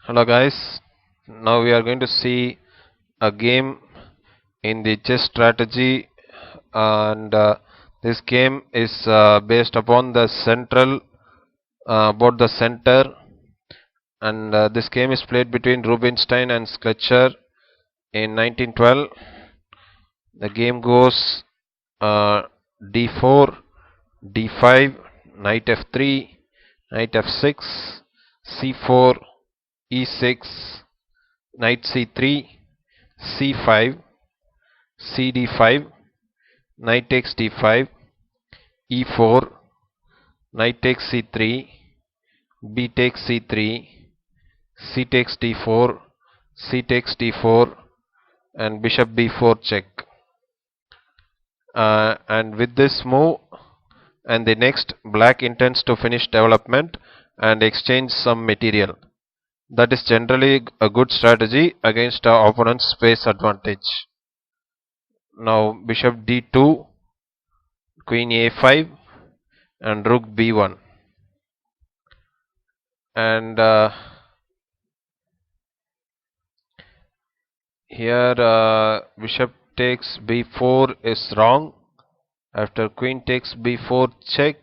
Hello guys, now we are going to see a game in the chess strategy, and this game is based upon the central about the center, and this game is played between Rubinstein and Schlecter in 1912. The game goes d4, d5, knight f3, knight f6, c4, e6, knight c3, c5, cd5, knight takes d5, e4, knight takes c3, b takes c3, c takes d4, c takes d4, and bishop b4 check. And with this move, and the next, black intends to finish development and exchange some material. That is generally a good strategy against our opponent's space advantage. Now bishop d2, queen a5, and rook b1. And here bishop takes b4 is wrong. After queen takes b4 check,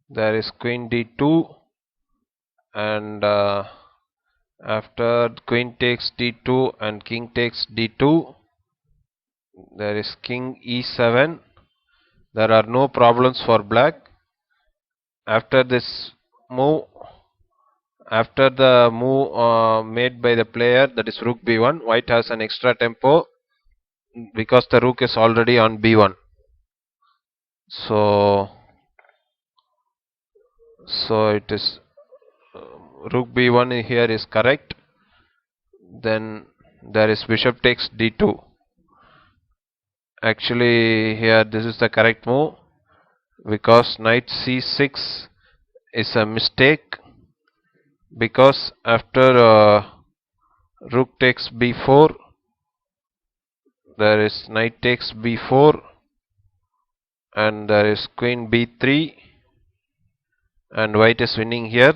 there is queen d2, and after queen takes d2 and king takes d2, there is king e7. There are no problems for black. After this move, after the move made by the player, that is rook b1, white has an extra tempo because the rook is already on b1. So it is rook b1 here is correct. Then there is bishop takes d2. Actually here this is the correct move because knight c6 is a mistake, because after rook takes b4, there is knight takes b4, and there is queen b3, and white is winning here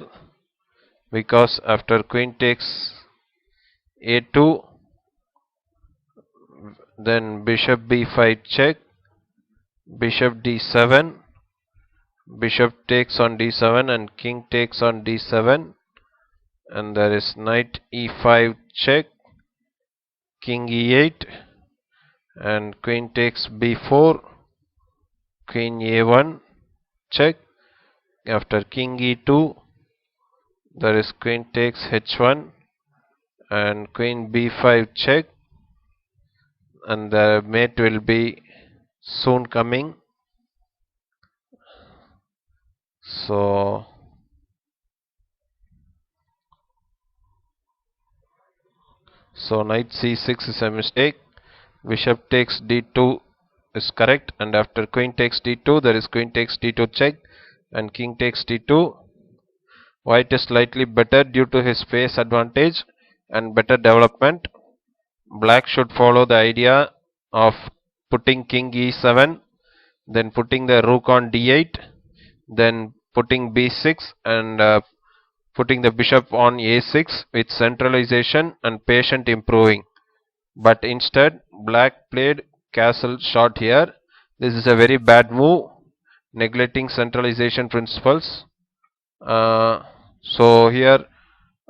because after queen takes a2, then bishop b5 check, bishop d7, bishop takes on d7, and king takes on d7, and there is knight e5 check, king e8, and queen takes b4, queen a1 check. After king e2, there is queen takes h1, and queen b5 check, and the mate will be soon coming. So knight c6 is a mistake. Bishop takes d2 is correct, and after queen takes d2, there is queen takes d2 check, and king takes d2. White is slightly better due to his space advantage and better development. Black should follow the idea of putting king e7, then putting the rook on d8, then putting b6, and putting the bishop on a6 with centralization and patient improving. But instead, black played castle shot here. This is a very bad move, neglecting centralization principles. So here,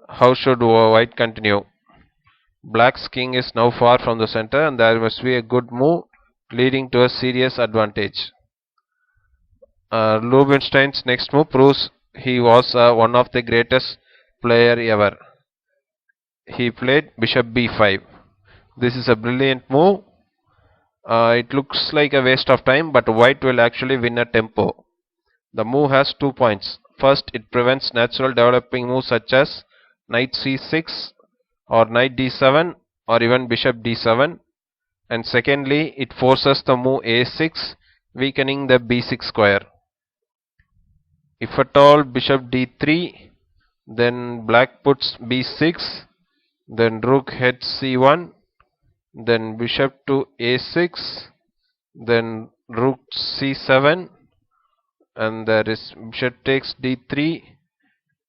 how should white continue? Black's king is now far from the center, and there must be a good move leading to a serious advantage. Rubinstein's next move proves he was one of the greatest player ever. He played bishop b5. This is a brilliant move. It looks like a waste of time, but white will actually win a tempo. The move has 2 points. First, it prevents natural developing moves such as knight c6 or knight d7 or even bishop d7. And secondly, it forces the move a6, weakening the b6 square. If at all bishop d3, then black puts b6, then rook heads c1, then bishop to a6, then rook c7, and there is bishop takes d3,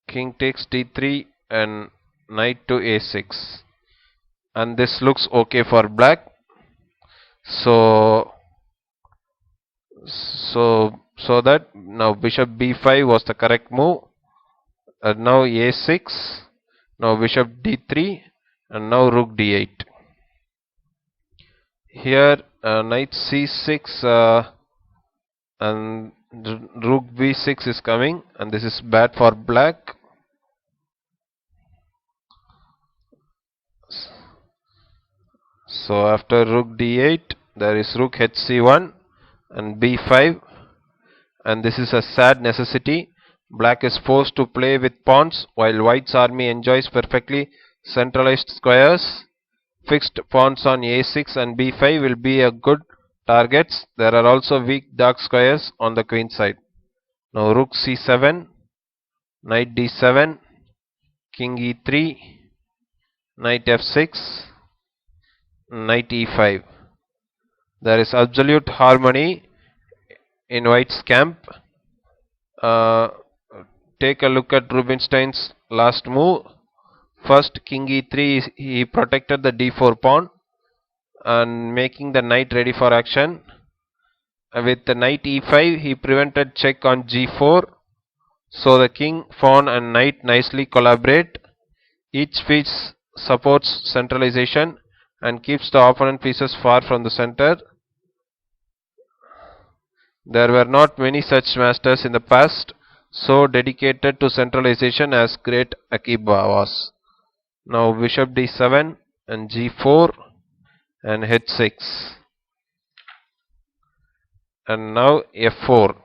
king takes d3, and knight to a6, and this looks okay for black. So so that now bishop b5 was the correct move. Now a6, now bishop d3, and now rook d8. Here knight c6 and rook b6 is coming, and this is bad for black. So after rook d8 there is rook hc1 and b5, and this is a sad necessity. Black is forced to play with pawns while white's army enjoys perfectly centralized squares. Fixed pawns on a6 and b5 will be a good targets. There are also weak dark squares on the queen side. Now rook c7, knight d7, king e3, knight f6, knight e5. There is absolute harmony in white's camp. Uh, take a look at Rubinstein's last move. First, king e3, he protected the d4 pawn and making the knight ready for action. With the knight e5, he prevented check on g4. So the king, pawn and knight nicely collaborate. Each piece supports centralization and keeps the opponent pieces far from the center. There were not many such masters in the past so dedicated to centralization as great Akiba was. Now bishop d7 and g4 and h6, and now f4.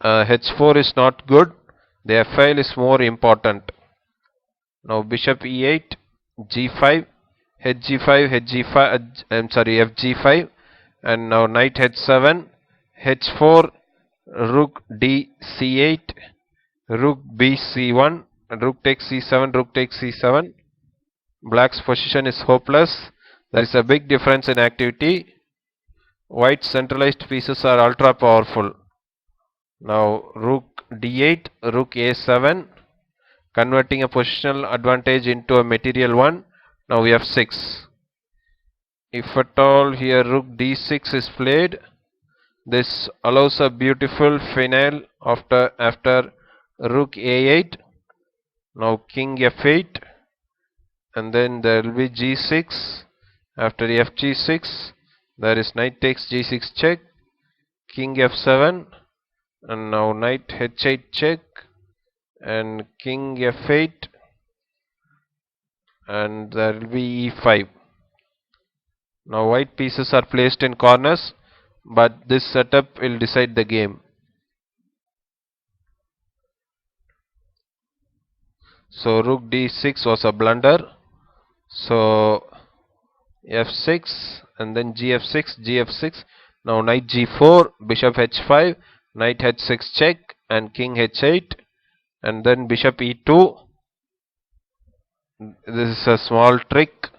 H4 is not good. The f file is more important. Now bishop e8, g5, hg5, hg5. Fg5, and now knight h7, h4, rook d c8, rook b c1, and rook takes c7, rook takes c7. Black's position is hopeless. There is a big difference in activity. White's centralized pieces are ultra powerful. Now rook d8, rook a7, converting a positional advantage into a material one. Now we have 6. If at all here rook d6 is played, this allows a beautiful finale after rook a8. Now king f8, and then there will be g6. After fg6, there is knight takes g6 check, king f7, and now knight h8 check, and king f8, and there will be e5. Now white pieces are placed in corners, but this setup will decide the game. So rook d6 was a blunder. So f6 and then gf6, gf6. Now knight g4, bishop h5, knight h6 check, and king h8, and then bishop e2. This is a small trick,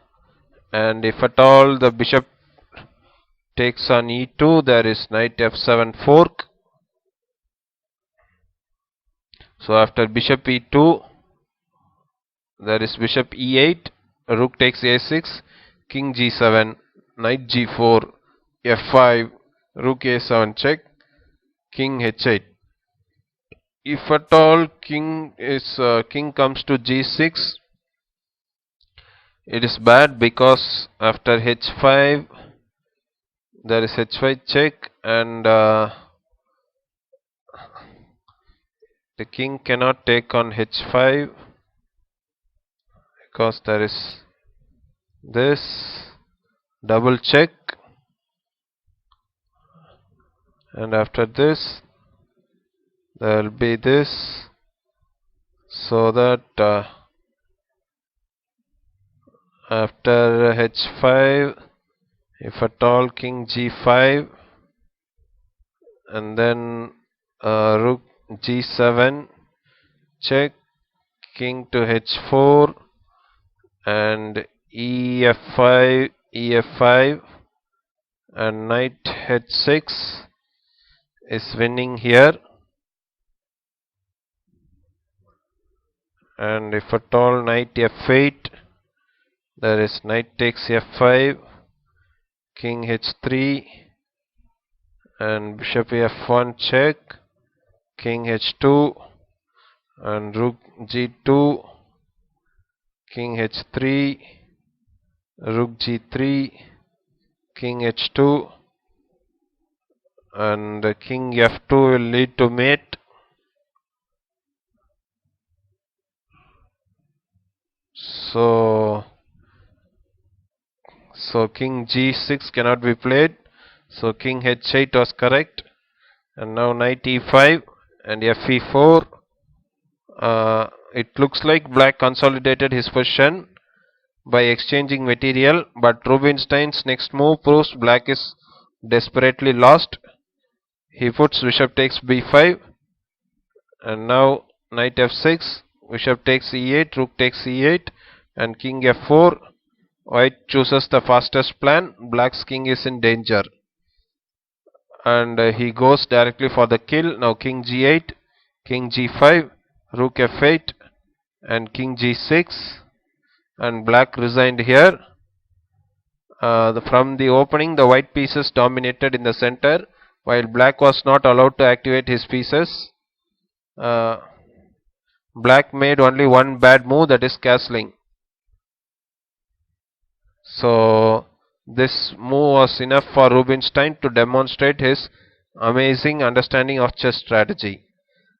and if at all the bishop takes on e2, there is knight f7 fork. So after bishop e2, there is bishop e8, rook takes a6, king g7, knight g4, f5, rook a7 check, king h8. If at all king comes to g6, it is bad because after h5 there is h5 check, and the king cannot take on h5 because there is this double check, and after this there will be this, so that after h5, if at all king g5, and then rook g7 check, king to h4, and ef5, and knight h6 is winning here. and if at all knight f8, there is knight takes f5, king h3, and bishop f1 check, king h2, and rook g2, king h3, rook g3, king h2, and king f2 will lead to mate. So king g6 cannot be played. So king h8 was correct. And now knight e5 and fe4. It looks like black consolidated his position by exchanging material, but Rubinstein's next move proves black is desperately lost. He puts bishop takes b5, and now knight f6, bishop takes e8, rook takes e8, and king f4. White chooses the fastest plan. Black's king is in danger, and he goes directly for the kill. Now king g8, king g5, rook f8, and king g6, and black resigned here. From the opening, the white pieces dominated in the center, while black was not allowed to activate his pieces. Black made only one bad move, that is castling. So this move was enough for Rubinstein to demonstrate his amazing understanding of chess strategy.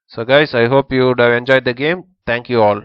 So guys, I hope you would have enjoyed the game. Thank you all.